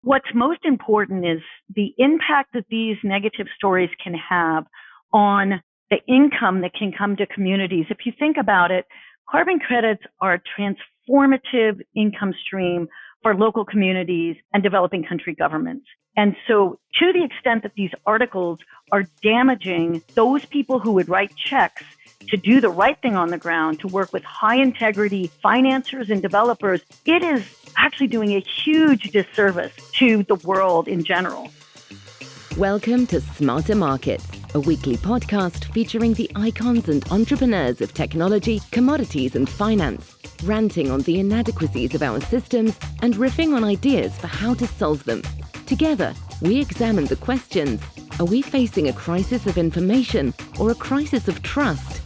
what's most important is the impact that these negative stories can have on the income that can come to communities. If you think about it, carbon credits are a transformative income stream for local communities and developing country governments. And so to the extent that these articles are damaging those people who would write checks to do the right thing on the ground, to work with high integrity financiers and developers, it is actually doing a huge disservice to the world in general. Welcome to Smarter Markets, a weekly podcast featuring the icons and entrepreneurs of technology, commodities and finance, ranting on the inadequacies of our systems and riffing on ideas for how to solve them. Together, we examine the questions: are we facing a crisis of information or a crisis of trust?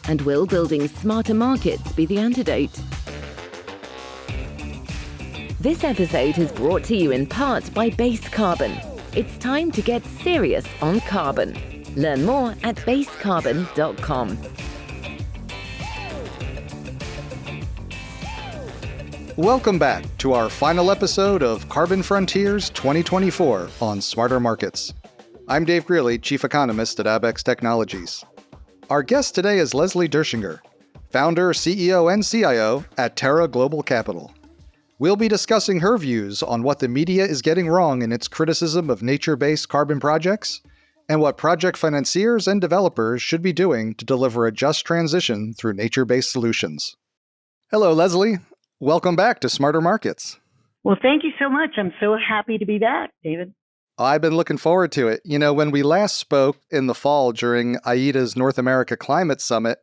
And will building smarter markets be the antidote? This episode is brought to you in part by Base Carbon. It's time to get serious on carbon. Learn more at basecarbon.com. Welcome back to our final episode of Carbon Frontiers 2024 on Smarter Markets. I'm Dave Greely, Chief Economist at Abex Technologies. Our guest today is Leslie Durschinger, founder, CEO, and CIO at Terra Global Capital. We'll be discussing her views on what the media is getting wrong in its criticism of nature-based carbon projects, and what project financiers and developers should be doing to deliver a just transition through nature-based solutions. Hello, Leslie. Welcome back to Smarter Markets. Well, thank you so much. I'm so happy to be back, David. I've been looking forward to it. You know, when we last spoke in the fall during AIDA's North America Climate Summit,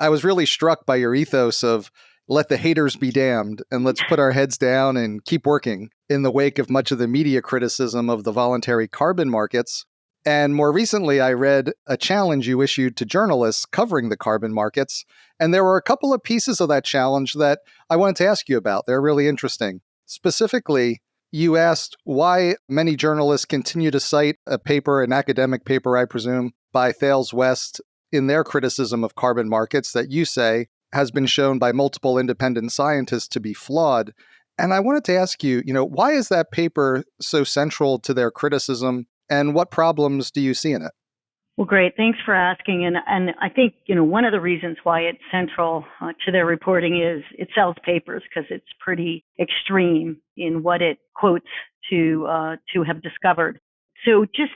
I was really struck by your ethos of let the haters be damned and let's put our heads down and keep working in the wake of much of the media criticism of the voluntary carbon markets. And more recently, I read a challenge you issued to journalists covering the carbon markets. And there were a couple of pieces of that challenge that I wanted to ask you about. They're really interesting. Specifically, you asked why many journalists continue to cite a paper, an academic paper, I presume, by Thales West in their criticism of carbon markets that you say has been shown by multiple independent scientists to be flawed. And I wanted to ask you, why is that paper so central to their criticism, and what problems do you see in it? Well, great. Thanks for asking. And I think, one of the reasons why it's central to their reporting is it sells papers because it's pretty extreme in what it quotes to have discovered. So just,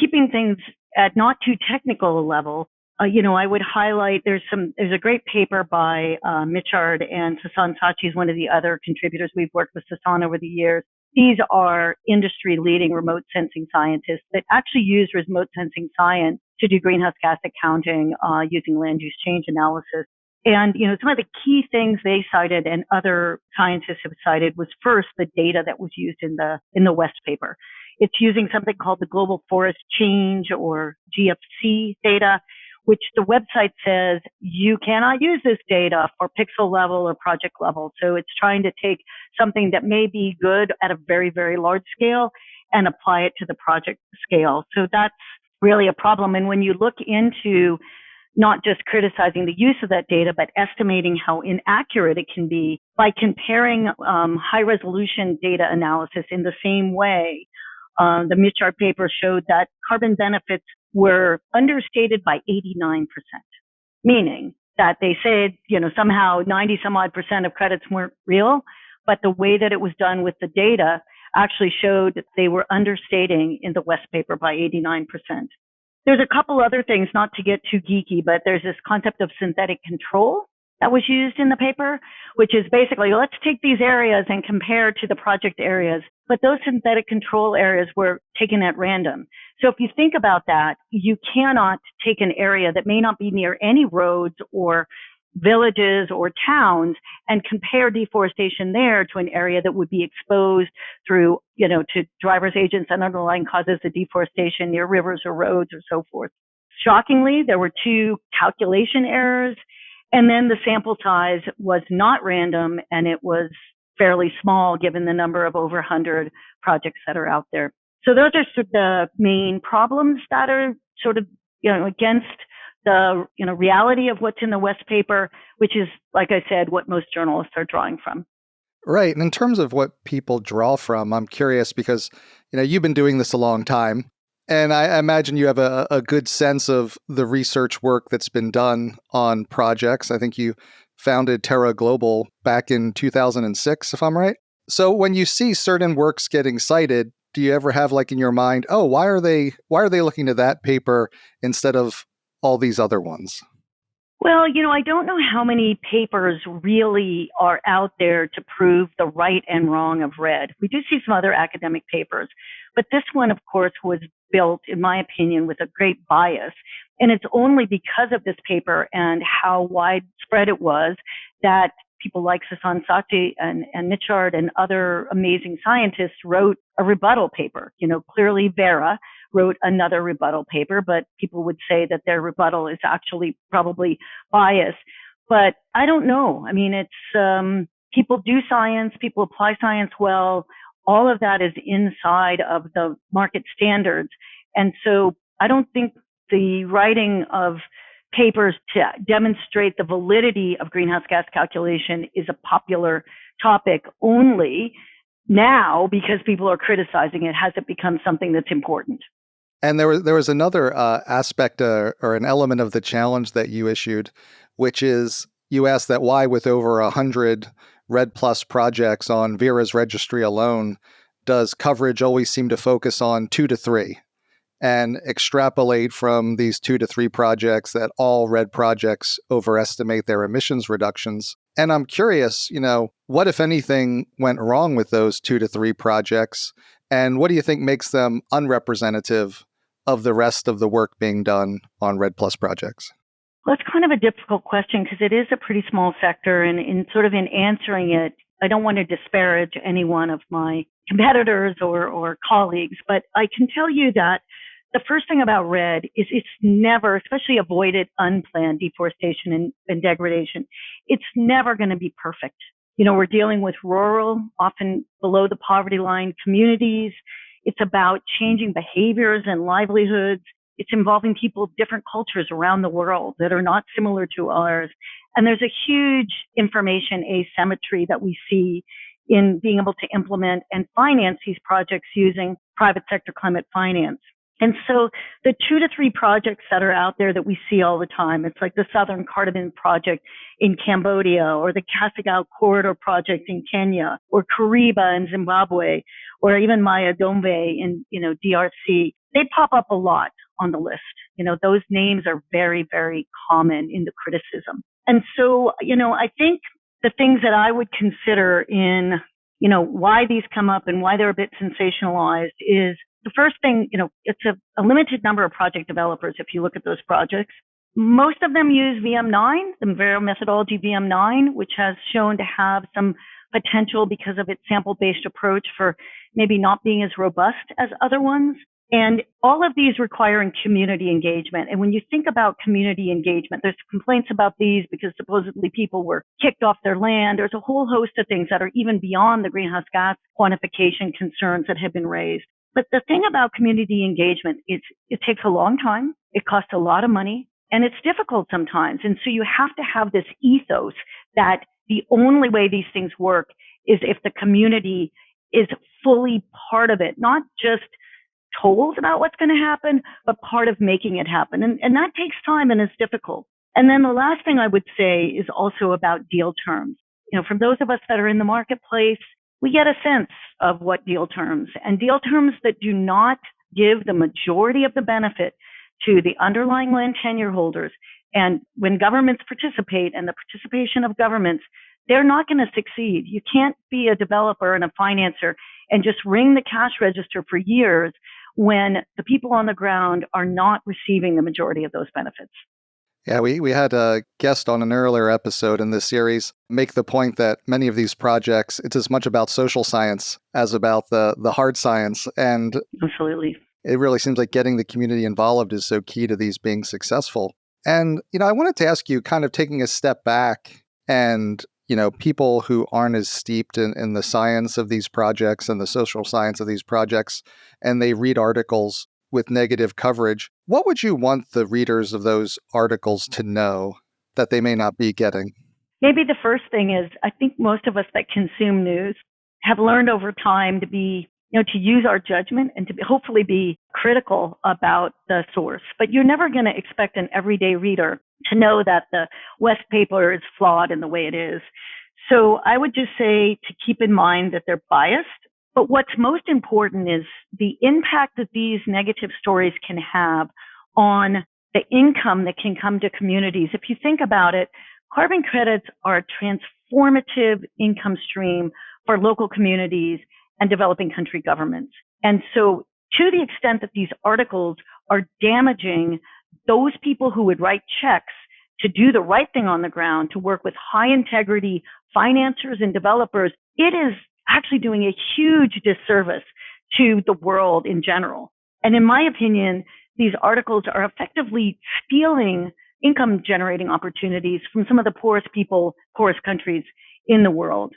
keeping things at not too technical a level, I would highlight there's a great paper by Michard and Sasan Sachi is one of the other contributors. We've worked with Sasan over the years. These are industry-leading remote sensing scientists that actually use remote sensing science to do greenhouse gas accounting using land use change analysis. And, some of the key things they cited and other scientists have cited was first the data that was used in the West paper. It's using something called the Global Forest Change or GFC data, which the website says you cannot use this data for pixel level or project level. So it's trying to take something that may be good at a very, very large scale and apply it to the project scale. So that's really a problem. And when you look into not just criticizing the use of that data, but estimating how inaccurate it can be by comparing high resolution data analysis in the same way, the Michard paper showed that carbon benefits were understated by 89%, meaning that they said, somehow 90 some odd percent of credits weren't real, but the way that it was done with the data actually showed that they were understating in the West paper by 89%. There's a couple other things, not to get too geeky, but there's this concept of synthetic control that was used in the paper, which is basically, let's take these areas and compare to the project areas. But those synthetic control areas were taken at random. So if you think about that, you cannot take an area that may not be near any roads or villages or towns and compare deforestation there to an area that would be exposed through, to driver's agents and underlying causes of deforestation near rivers or roads or so forth. Shockingly, there were 2 calculation errors. And then the sample size was not random, and it was fairly small given the number of over 100 projects that are out there. So those are sort of the main problems that are sort of, against the, reality of what's in the West paper, which is, like I said, what most journalists are drawing from. Right. And in terms of what people draw from, I'm curious because, you've been doing this a long time. And I imagine you have a good sense of the research work that's been done on projects. I think you founded Terra Global back in 2006, if I'm right. So when you see certain works getting cited, do you ever have like in your mind, oh, why are they looking to that paper instead of all these other ones? Well, I don't know how many papers really are out there to prove the right and wrong of red. We do see some other academic papers, but this one, of course, was built, in my opinion, with a great bias. And it's only because of this paper and how widespread it was that people like Sasan Saty and Nichard and other amazing scientists wrote a rebuttal paper. Clearly Vera wrote another rebuttal paper, but people would say that their rebuttal is actually probably biased. But I don't know. I mean, it's people do science, people apply science well. All of that is inside of the market standards. And so I don't think the writing of papers to demonstrate the validity of greenhouse gas calculation is a popular topic only now because people are criticizing it. Has it become something that's important? And there was another aspect or an element of the challenge that you issued, which is you asked that why, with over 100 Red Plus projects on Vera's registry alone, does coverage always seem to focus on 2 to 3 and extrapolate from these 2 to 3 projects that all red projects overestimate their emissions reductions. And I'm curious, what, if anything, went wrong with those 2 to 3 projects? And what do you think makes them unrepresentative of the rest of the work being done on Red Plus projects? Well, it's kind of a difficult question because it is a pretty small sector. And in answering it, I don't want to disparage any one of my competitors or colleagues, but I can tell you that the first thing about red is it's never, especially avoided unplanned deforestation and degradation, it's never going to be perfect. We're dealing with rural, often below the poverty line communities. It's about changing behaviors and livelihoods. It's involving people of different cultures around the world that are not similar to ours. And there's a huge information asymmetry that we see in being able to implement and finance these projects using private sector climate finance. And so the 2 to 3 projects that are out there that we see all the time, it's like the Southern Cardamom Project in Cambodia, or the Kasagao Corridor Project in Kenya, or Kariba in Zimbabwe, or even Maya Dombe in, DRC. They pop up a lot on the list. Those names are very, very common in the criticism. And so, I think the things that I would consider in, why these come up and why they're a bit sensationalized is the first thing, it's a limited number of project developers. If you look at those projects, most of them use VM9, the Vero methodology VM9, which has shown to have some potential because of its sample-based approach for maybe not being as robust as other ones. And all of these requiring community engagement. And when you think about community engagement, there's complaints about these because supposedly people were kicked off their land. There's a whole host of things that are even beyond the greenhouse gas quantification concerns that have been raised. But the thing about community engagement is it takes a long time, it costs a lot of money, and it's difficult sometimes. And so you have to have this ethos that the only way these things work is if the community is fully part of it, not just told about what's going to happen, but part of making it happen. And that takes time and is difficult. And then the last thing I would say is also about deal terms. From those of us that are in the marketplace, we get a sense of what deal terms, and deal terms that do not give the majority of the benefit to the underlying land tenure holders. And when governments participate and the participation of governments, they're not going to succeed. You can't be a developer and a financer and just ring the cash register for years when the people on the ground are not receiving the majority of those benefits. Yeah, we had a guest on an earlier episode in this series make the point that many of these projects, it's as much about social science as about the hard science. And absolutely, it really seems like getting the community involved is so key to these being successful. And, I wanted to ask you, kind of taking a step back and, people who aren't as steeped in the science of these projects and the social science of these projects, and they read articles with negative coverage, what would you want the readers of those articles to know that they may not be getting? Maybe the first thing is I think most of us that consume news have learned over time to be, to use our judgment and to hopefully be critical about the source. But you're never going to expect an everyday reader to know that the West paper is flawed in the way it is. So I would just say to keep in mind that they're biased. But what's most important is the impact that these negative stories can have on the income that can come to communities. If you think about it, carbon credits are a transformative income stream for local communities and developing country governments. And so to the extent that these articles are damaging those people who would write checks to do the right thing on the ground, to work with high integrity financiers and developers, it is actually doing a huge disservice to the world in general. And in my opinion, these articles are effectively stealing income generating opportunities from some of the poorest people, poorest countries in the world.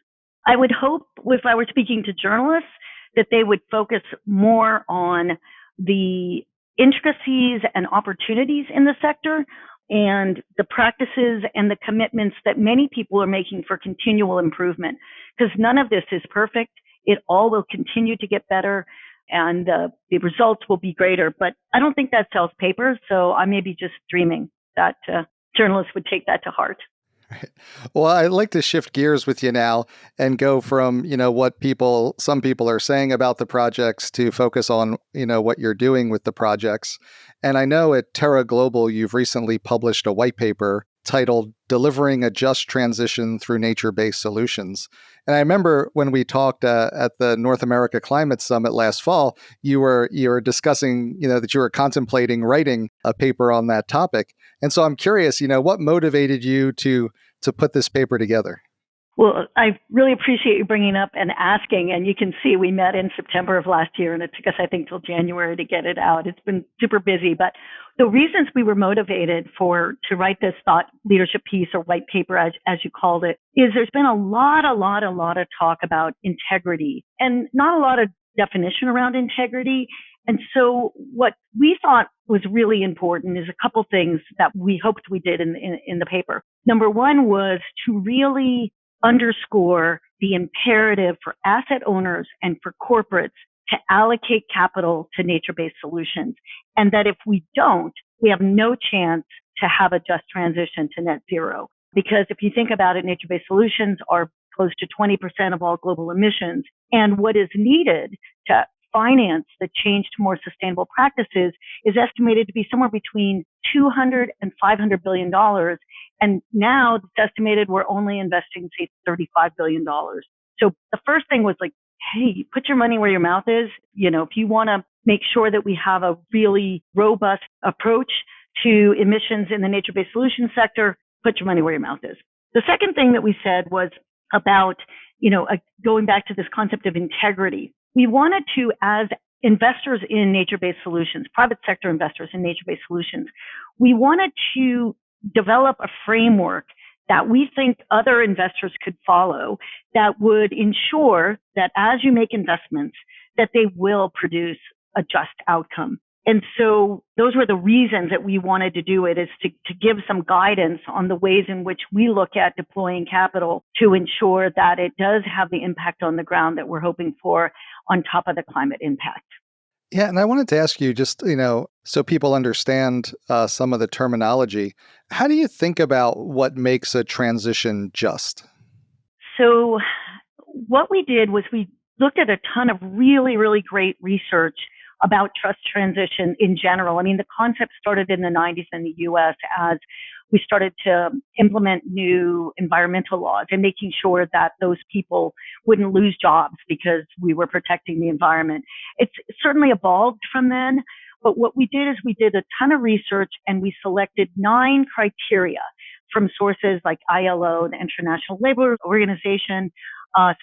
I would hope if I were speaking to journalists that they would focus more on the intricacies and opportunities in the sector and the practices and the commitments that many people are making for continual improvement, because none of this is perfect. It all will continue to get better and the results will be greater. But I don't think that sells papers, so I may be just dreaming that journalists would take that to heart. Right. Well, I'd like to shift gears with you now and go from, what some people are saying about the projects to focus on, what you're doing with the projects. And I know at Terra Global, you've recently published a white paper titled Delivering a Just Transition Through Nature-Based Solutions. And I remember when we talked at the North America Climate Summit last fall, you were discussing, that you were contemplating writing a paper on that topic. And so I'm curious, what motivated you to put this paper together? Well, I really appreciate you bringing up and asking. And you can see we met in September of last year, and it took us, I think, till January to get it out. It's been super busy. But the reasons we were motivated to write this thought leadership piece or white paper, as you called it, is there's been a lot of talk about integrity and not a lot of definition around integrity. And so what we thought was really important is a couple things that we hoped we did in the paper. Number one was to really underscore the imperative for asset owners and for corporates to allocate capital to nature-based solutions. And that if we don't, we have no chance to have a just transition to net zero. Because if you think about it, nature-based solutions are close to 20% of all global emissions. And what is needed to finance the change to more sustainable practices is estimated to be somewhere between $200 and $500 billion. And now it's estimated we're only investing, say, $35 billion. So the first thing was like, hey, put your money where your mouth is. If you want to make sure that we have a really robust approach to emissions in the nature-based solutions sector, put your money where your mouth is. The second thing that we said was about, going back to this concept of integrity. We wanted to, as investors in nature-based solutions, private sector investors in nature-based solutions, we wanted to develop a framework that we think other investors could follow that would ensure that as you make investments, that they will produce a just outcome. And so those were the reasons that we wanted to do it, is to give some guidance on the ways in which we look at deploying capital to ensure that it does have the impact on the ground that we're hoping for on top of the climate impact. Yeah, and I wanted to ask you just, so people understand some of the terminology, how do you think about what makes a transition just? So what we did was we looked at a ton of really, really great research about trust transition in general. I mean, the concept started in the 90s in the US as we started to implement new environmental laws and making sure that those people wouldn't lose jobs because we were protecting the environment. It's certainly evolved from then, but what we did is we did a ton of research and we selected 9 criteria from sources like ILO, the International Labour Organization,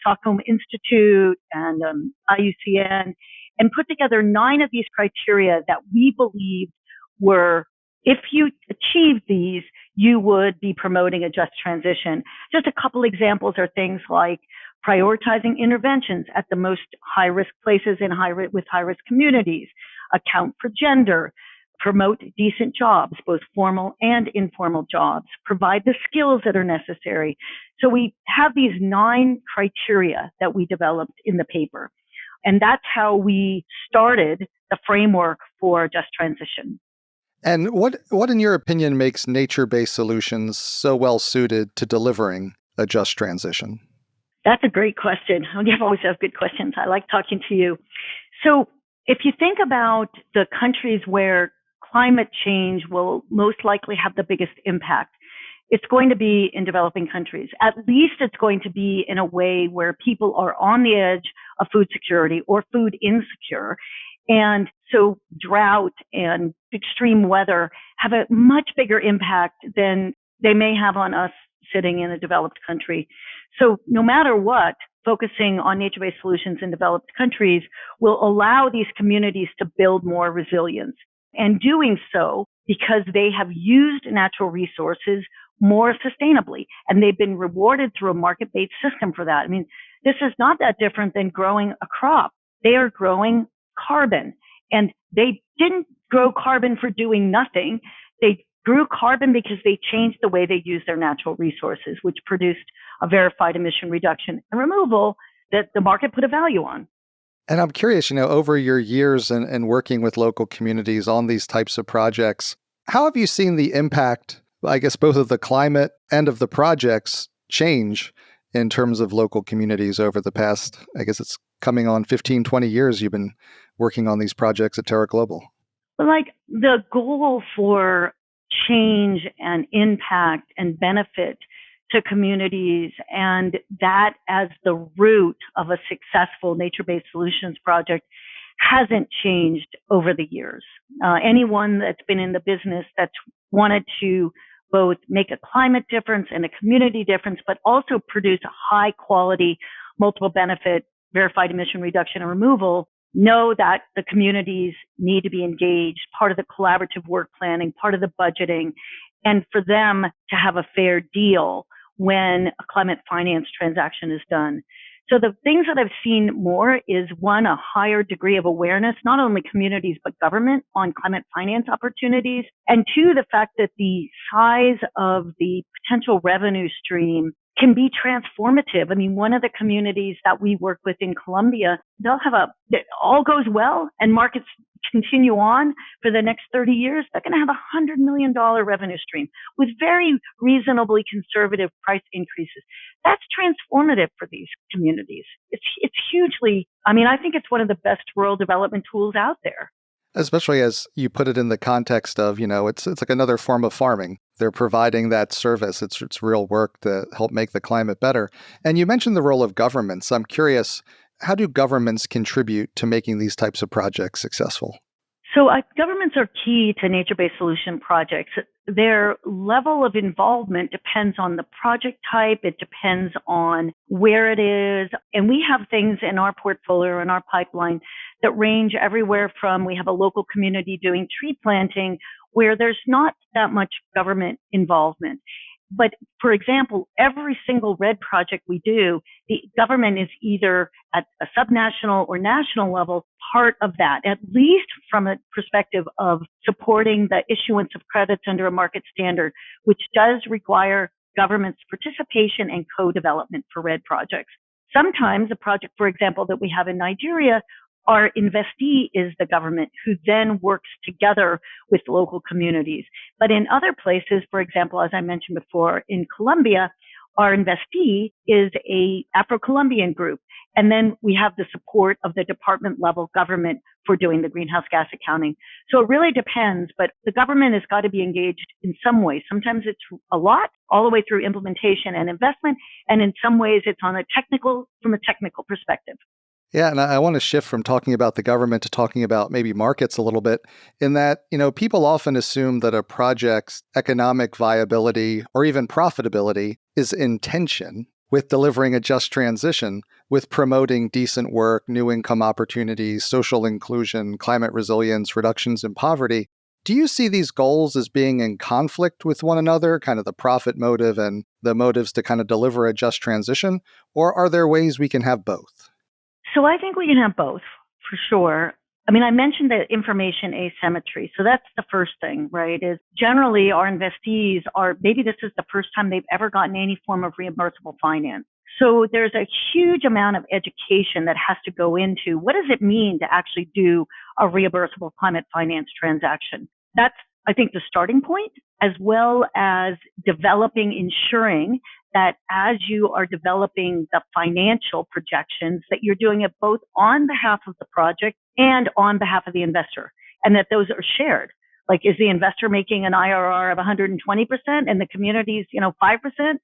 Stockholm Institute, and IUCN, and put together 9 of these criteria that we believed were, if you achieved these, you would be promoting a just transition. Just a couple examples are things like prioritizing interventions at the most high-risk places in with high-risk communities, account for gender, promote decent jobs, both formal and informal jobs, provide the skills that are necessary. So we have these 9 criteria that we developed in the paper. And that's how we started the framework for just transition. And what, in your opinion, makes nature-based solutions so well suited to delivering a just transition? That's a great question. You always have good questions. I like talking to you. So if you think about the countries where climate change will most likely have the biggest impact, it's going to be in developing countries. At least it's going to be in a way where people are on the edge of food security or food insecure. And so drought and extreme weather have a much bigger impact than they may have on us sitting in a developed country. So no matter what, focusing on nature-based solutions in developed countries will allow these communities to build more resilience. And doing so because they have used natural resources more sustainably, and they've been rewarded through a market-based system for that. I mean, this is not that different than growing a crop. They are growing carbon, and they didn't grow carbon for doing nothing. They grew carbon because they changed the way they used their natural resources, which produced a verified emission reduction and removal that the market put a value on. And I'm curious, over your years and working with local communities on these types of projects, how have you seen the impact, I guess, both of the climate and of the projects change in terms of local communities over the past, I guess it's coming on 15, 20 years you've been working on these projects at Terra Global? Like the goal for change and impact and benefit to communities, and that as the root of a successful nature-based solutions project hasn't changed over the years. Anyone that's been in the business that's wanted to both make a climate difference and a community difference, but also produce a high quality, multiple benefit, verified emission reduction and removal, know that the communities need to be engaged, part of the collaborative work planning, part of the budgeting, and for them to have a fair deal when a climate finance transaction is done. So the things that I've seen more is, one, a higher degree of awareness, not only communities, but government on climate finance opportunities. And two, the fact that the size of the potential revenue stream can be transformative. I mean, one of the communities that we work with in Colombia, they'll have it all goes well and markets continue on for the next 30 years. They're going to have $100 million revenue stream with very reasonably conservative price increases. That's transformative for these communities. It's hugely, I think it's one of the best rural development tools out there. Especially as you put it in the context of, it's like another form of farming. They're providing that service. It's real work to help make the climate better. And you mentioned the role of governments. I'm curious, how do governments contribute to making these types of projects successful? So governments are key to nature-based solution projects. Their level of involvement depends on the project type. It depends on where it is. And we have things in our portfolio, in our pipeline, that range everywhere from, we have a local community doing tree planting where there's not that much government involvement. But for example, every single RED project we do, the government is either at a subnational or national level part of that, at least from a perspective of supporting the issuance of credits under a market standard, which does require government's participation and co-development for RED projects. Sometimes a project, for example, that we have in Nigeria, our investee is the government who then works together with local communities. But in other places, for example, as I mentioned before, in Colombia, our investee is a Afro-Colombian group. And then we have the support of the department level government for doing the greenhouse gas accounting. So it really depends, but the government has got to be engaged in some ways. Sometimes it's a lot, all the way through implementation and investment. And in some ways it's from a technical perspective. Yeah, and I want to shift from talking about the government to talking about maybe markets a little bit, in that, people often assume that a project's economic viability or even profitability is in tension with delivering a just transition, with promoting decent work, new income opportunities, social inclusion, climate resilience, reductions in poverty. Do you see these goals as being in conflict with one another, kind of the profit motive and the motives to kind of deliver a just transition, or are there ways we can have both? So I think we can have both, for sure. I mean, I mentioned the information asymmetry. So that's the first thing, right? Is generally our investees maybe this is the first time they've ever gotten any form of reimbursable finance. So there's a huge amount of education that has to go into what does it mean to actually do a reimbursable climate finance transaction. That's, I think, the starting point, as well as ensuring that as you are developing the financial projections, that you're doing it both on behalf of the project and on behalf of the investor, and that those are shared. Like, is the investor making an IRR of 120% and the community's, 5%?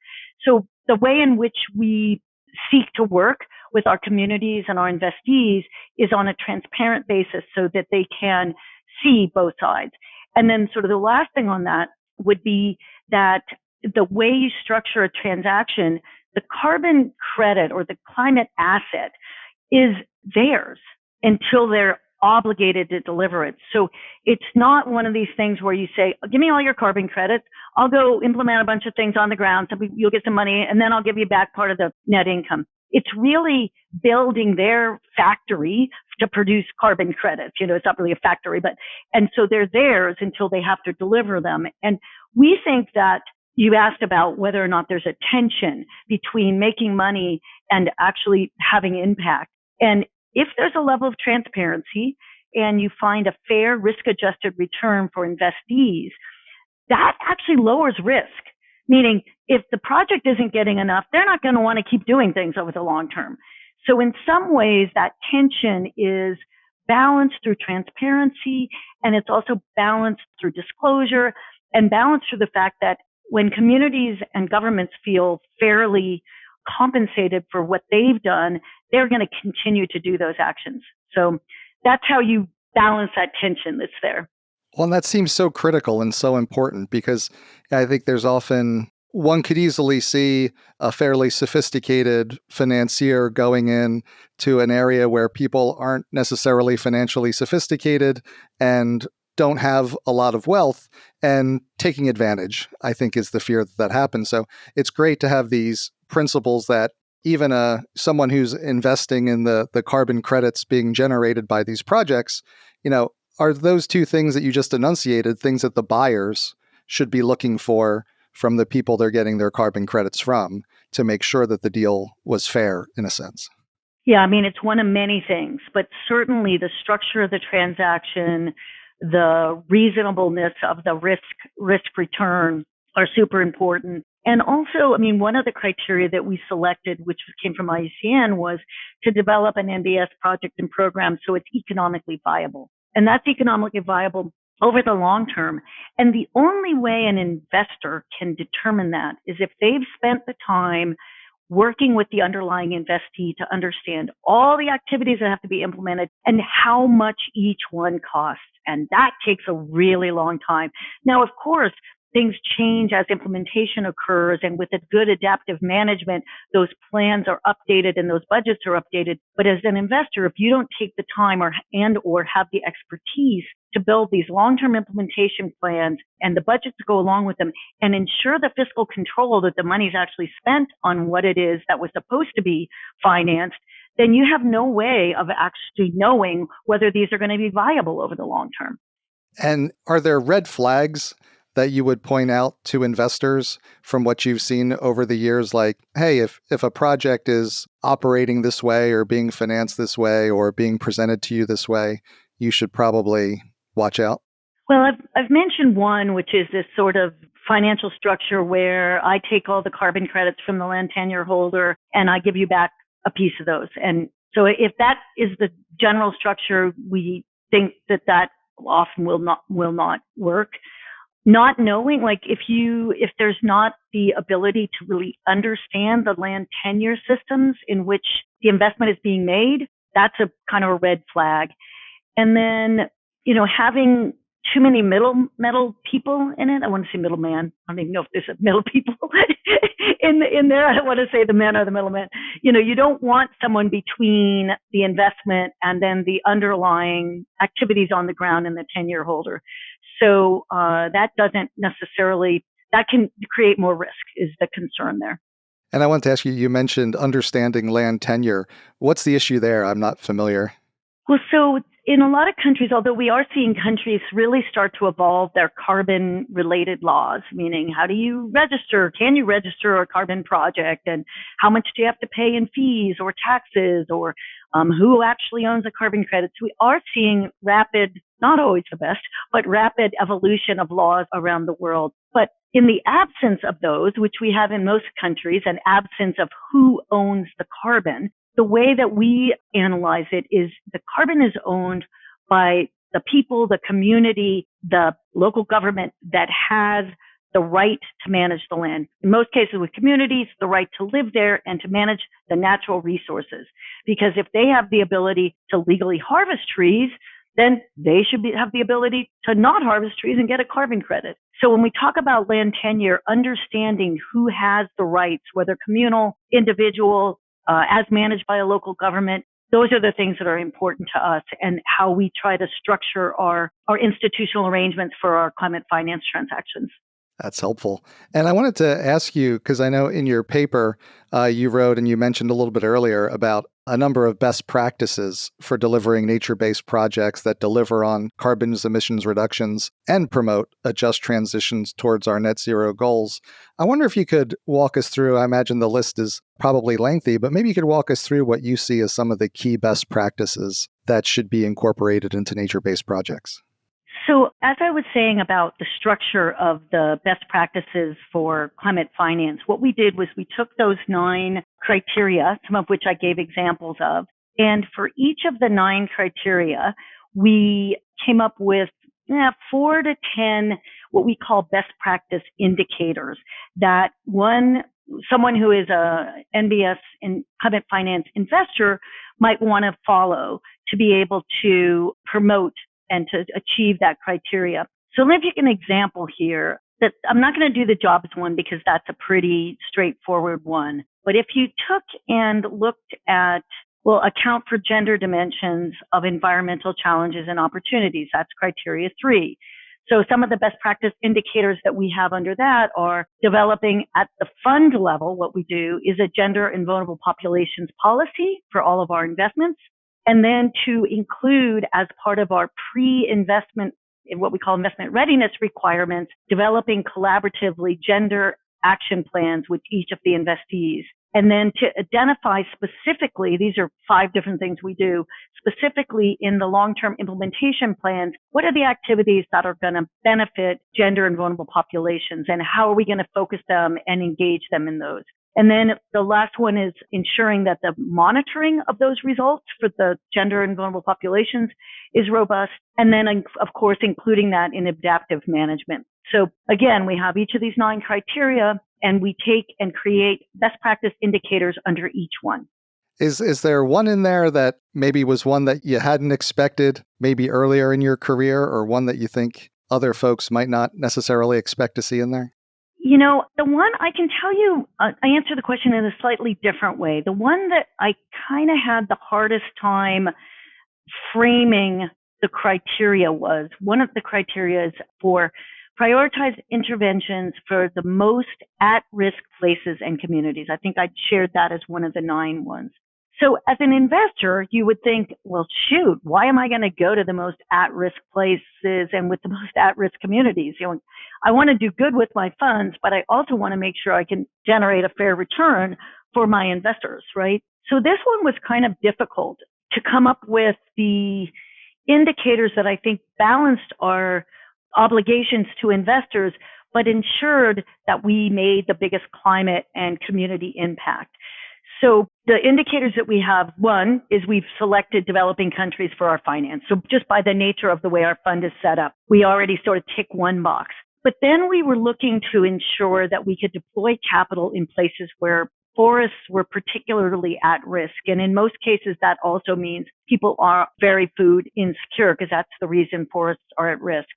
So the way in which we seek to work with our communities and our investees is on a transparent basis so that they can see both sides. And then sort of the last thing on that would be that the way you structure a transaction, the carbon credit or the climate asset is theirs until they're obligated to deliver it. So it's not one of these things where you say, give me all your carbon credits, I'll go implement a bunch of things on the ground, so you'll get some money, and then I'll give you back part of the net income. It's really building their factory to produce carbon credits. It's not really a factory, and so they're theirs until they have to deliver them. And we think that you asked about whether or not there's a tension between making money and actually having impact. And if there's a level of transparency and you find a fair risk-adjusted return for investees, that actually lowers risk. Meaning, if the project isn't getting enough, they're not going to want to keep doing things over the long term. So in some ways, that tension is balanced through transparency, and it's also balanced through disclosure, and balanced through the fact that when communities and governments feel fairly compensated for what they've done, they're going to continue to do those actions. So that's how you balance that tension that's there. Well, and that seems so critical and so important because I think there's often, one could easily see a fairly sophisticated financier going in to an area where people aren't necessarily financially sophisticated and don't have a lot of wealth and taking advantage, I think, is the fear that happens. So it's great to have these principles that even someone who's investing in the carbon credits being generated by these projects, are those two things that you just enunciated, things that the buyers should be looking for from the people they're getting their carbon credits from to make sure that the deal was fair in a sense? Yeah, I mean, it's one of many things, but certainly the structure of the transaction, the reasonableness of the risk return are super important. And also, I mean, one of the criteria that we selected, which came from IUCN, was to develop an NBS project and program so it's economically viable. And that's economically viable over the long term. And the only way an investor can determine that is if they've spent the time working with the underlying investee to understand all the activities that have to be implemented and how much each one costs. And that takes a really long time. Now, of course, things change as implementation occurs, and with a good adaptive management, those plans are updated and those budgets are updated. But as an investor, if you don't take the time or have the expertise to build these long-term implementation plans and the budgets to go along with them and ensure the fiscal control that the money's actually spent on what it is that was supposed to be financed, then you have no way of actually knowing whether these are going to be viable over the long term. And are there red flags that you would point out to investors from what you've seen over the years? Like, hey, if a project is operating this way or being financed this way or being presented to you this way, you should probably watch out? Well, I've mentioned one, which is this sort of financial structure where I take all the carbon credits from the land tenure holder and I give you back a piece of those. And so if that is the general structure, we think that often will not work. Not knowing, like if there's not the ability to really understand the land tenure systems in which the investment is being made, that's a kind of a red flag. And then, having too many middle people in it. I want to say middleman. I don't even know if there's middle people in there. I don't want to say the men or the middlemen. You don't want someone between the investment and then the underlying activities on the ground and the tenure holder. So that can create more risk is the concern there. And I want to ask you mentioned understanding land tenure. What's the issue there? I'm not familiar. Well, so in a lot of countries, although we are seeing countries really start to evolve their carbon-related laws, meaning how do you register? Can you register a carbon project? And how much do you have to pay in fees or taxes? Or who actually owns the carbon credits? We are seeing rapid, not always the best, but rapid evolution of laws around the world. But in the absence of those, which we have in most countries, an absence of who owns the carbon, the way that we analyze it is the carbon is owned by the people, the community, the local government that has the right to manage the land. In most cases with communities, the right to live there and to manage the natural resources. Because if they have the ability to legally harvest trees, then they should have the ability to not harvest trees and get a carbon credit. So when we talk about land tenure, understanding who has the rights, whether communal, individual, as managed by a local government, those are the things that are important to us and how we try to structure our institutional arrangements for our climate finance transactions. That's helpful. And I wanted to ask you, because I know in your paper you wrote and you mentioned a little bit earlier about a number of best practices for delivering nature-based projects that deliver on carbon emissions reductions and promote a just transitions towards our net zero goals. I wonder if you could walk us through, I imagine the list is probably lengthy, but maybe you could walk us through what you see as some of the key best practices that should be incorporated into nature-based projects. So as I was saying about the structure of the best practices for climate finance, what we did was we took those 9 criteria, some of which I gave examples of, and for each of the 9 criteria, we came up with 4 to 10 what we call best practice indicators that someone who is a NBS in climate finance investor might want to follow to be able to promote and to achieve that criteria. So let me take an example here. That I'm not going to do the jobs one because that's a pretty straightforward one. But if you took and looked at, account for gender dimensions of environmental challenges and opportunities, that's criteria 3. So some of the best practice indicators that we have under that are developing at the fund level. What we do is a gender and vulnerable populations policy for all of our investments. And then to include as part of our pre-investment, what we call investment readiness requirements, developing collaboratively gender action plans with each of the investees. And then to identify specifically, these are 5 different things we do, specifically in the long-term implementation plans, what are the activities that are going to benefit gender and vulnerable populations, and how are we going to focus them and engage them in those? And then the last one is ensuring that the monitoring of those results for the gender and vulnerable populations is robust. And then, of course, including that in adaptive management. So again, we have each of these 9 criteria, and we take and create best practice indicators under each one. Is there one in there that maybe was one that you hadn't expected maybe earlier in your career, or one that you think other folks might not necessarily expect to see in there? You know, the one I can tell you, I answer the question in a slightly different way. The one that I kind of had the hardest time framing the criteria was, one of the criteria is for prioritize interventions for the most at-risk places and communities. I think I shared that as one of the 9 ones. So as an investor, you would think, well, shoot, why am I going to go to the most at-risk places and with the most at-risk communities? You know, I want to do good with my funds, but I also want to make sure I can generate a fair return for my investors, right? So this one was kind of difficult to come up with the indicators that I think balanced our obligations to investors, but ensured that we made the biggest climate and community impact. So the indicators that we have, one is we've selected developing countries for our finance. So just by the nature of the way our fund is set up, we already sort of tick one box. But then we were looking to ensure that we could deploy capital in places where forests were particularly at risk. And in most cases, that also means people are very food insecure, because that's the reason forests are at risk.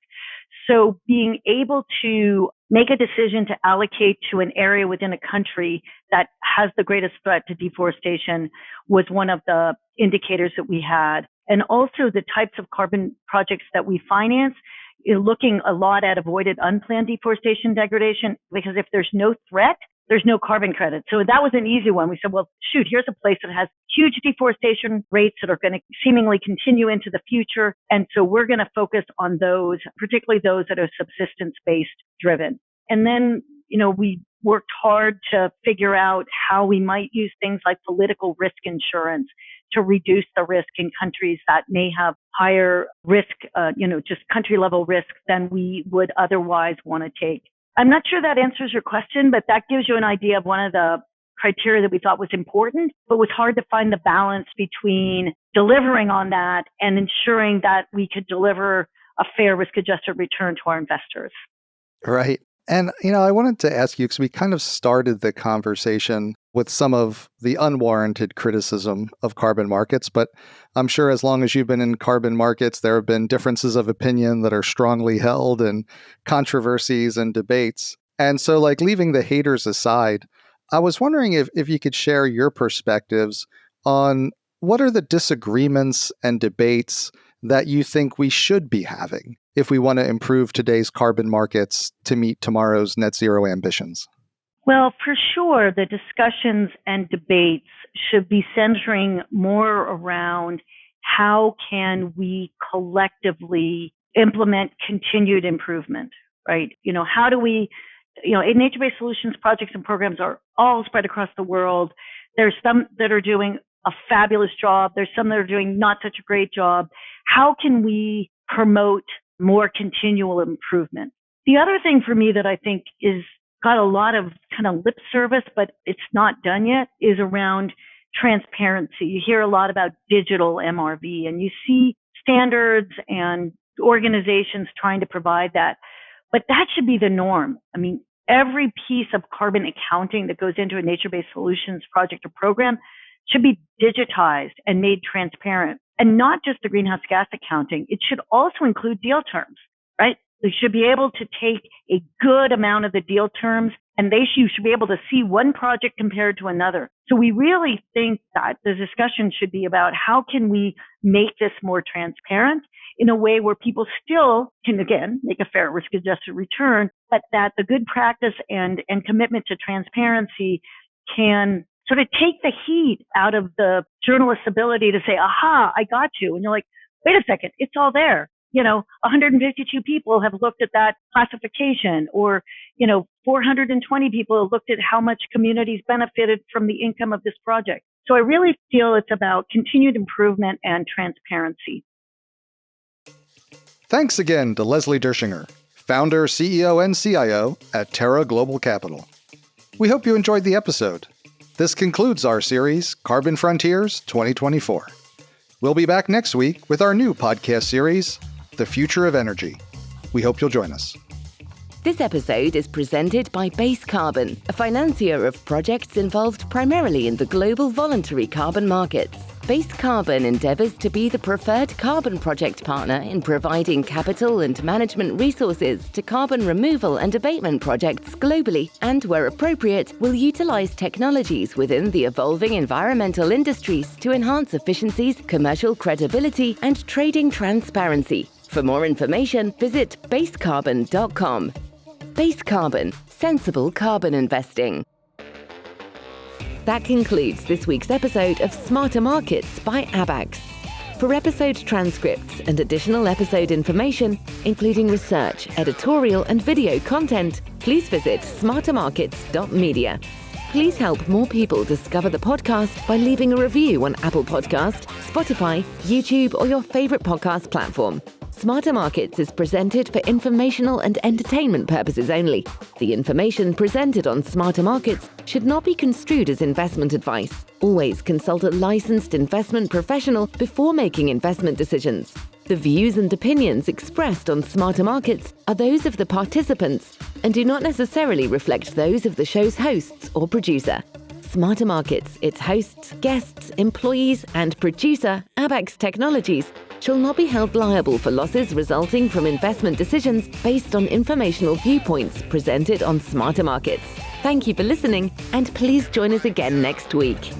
So being able to make a decision to allocate to an area within a country that has the greatest threat to deforestation was one of the indicators that we had. And also the types of carbon projects that we finance, looking a lot at avoided unplanned deforestation degradation, because if there's no threat, there's no carbon credit. So that was an easy one. We said, well, shoot, here's a place that has huge deforestation rates that are going to seemingly continue into the future. And so we're going to focus on those, particularly those that are subsistence-based driven. And then, we worked hard to figure out how we might use things like political risk insurance to reduce the risk in countries that may have higher risk, just country level risk than we would otherwise want to take. I'm not sure that answers your question, but that gives you an idea of one of the criteria that we thought was important, but was hard to find the balance between delivering on that and ensuring that we could deliver a fair risk-adjusted return to our investors. Right. And, I wanted to ask you, because we kind of started the conversation with some of the unwarranted criticism of carbon markets, but I'm sure as long as you've been in carbon markets, there have been differences of opinion that are strongly held and controversies and debates. And so, leaving the haters aside, I was wondering if you could share your perspectives on what are the disagreements and debates that you think we should be having if we want to improve today's carbon markets to meet tomorrow's net zero ambitions? Well, for sure, the discussions and debates should be centering more around how can we collectively implement continued improvement, right? How do we, nature-based solutions projects and programs are all spread across the world. There's some that are doing a fabulous job. There's some that are doing not such a great job. How can we promote more continual improvement? The other thing for me that I think is got a lot of kind of lip service, but it's not done yet, is around transparency. You hear a lot about digital MRV, and you see standards and organizations trying to provide that. But that should be the norm. I mean, every piece of carbon accounting that goes into a nature-based solutions project or program should be digitized and made transparent. And not just the greenhouse gas accounting. It should also include deal terms, right? You should be able to take a good amount of the deal terms, and you should be able to see one project compared to another. So we really think that the discussion should be about how can we make this more transparent in a way where people still can, again, make a fair risk-adjusted return, but that the good practice and commitment to transparency can sort of take the heat out of the journalist's ability to say, aha, I got you. And you're like, wait a second, it's all there. 152 people have looked at that classification, or, 420 people have looked at how much communities benefited from the income of this project. So I really feel it's about continued improvement and transparency. Thanks again to Leslie Durschinger, founder, CEO, and CIO at Terra Global Capital. We hope you enjoyed the episode. This concludes our series, Carbon Frontiers 2024. We'll be back next week with our new podcast series, The Future of Energy. We hope you'll join us. This episode is presented by Base Carbon, a financier of projects involved primarily in the global voluntary carbon markets. Base Carbon endeavors to be the preferred carbon project partner in providing capital and management resources to carbon removal and abatement projects globally, and where appropriate, will utilize technologies within the evolving environmental industries to enhance efficiencies, commercial credibility, and trading transparency. For more information, visit basecarbon.com. Base Carbon, sensible carbon investing. That concludes this week's episode of Smarter Markets by Abax. For episode transcripts and additional episode information, including research, editorial, and video content, please visit smartermarkets.media. Please help more people discover the podcast by leaving a review on Apple Podcast, Spotify, YouTube, or your favorite podcast platform. Smarter Markets is presented for informational and entertainment purposes only. The information presented on Smarter Markets should not be construed as investment advice. Always consult a licensed investment professional before making investment decisions. The views and opinions expressed on Smarter Markets are those of the participants and do not necessarily reflect those of the show's hosts or producer. Smarter Markets, its hosts, guests, employees, and producer, Abax Technologies, shall not be held liable for losses resulting from investment decisions based on informational viewpoints presented on Smarter Markets. Thank you for listening, and please join us again next week.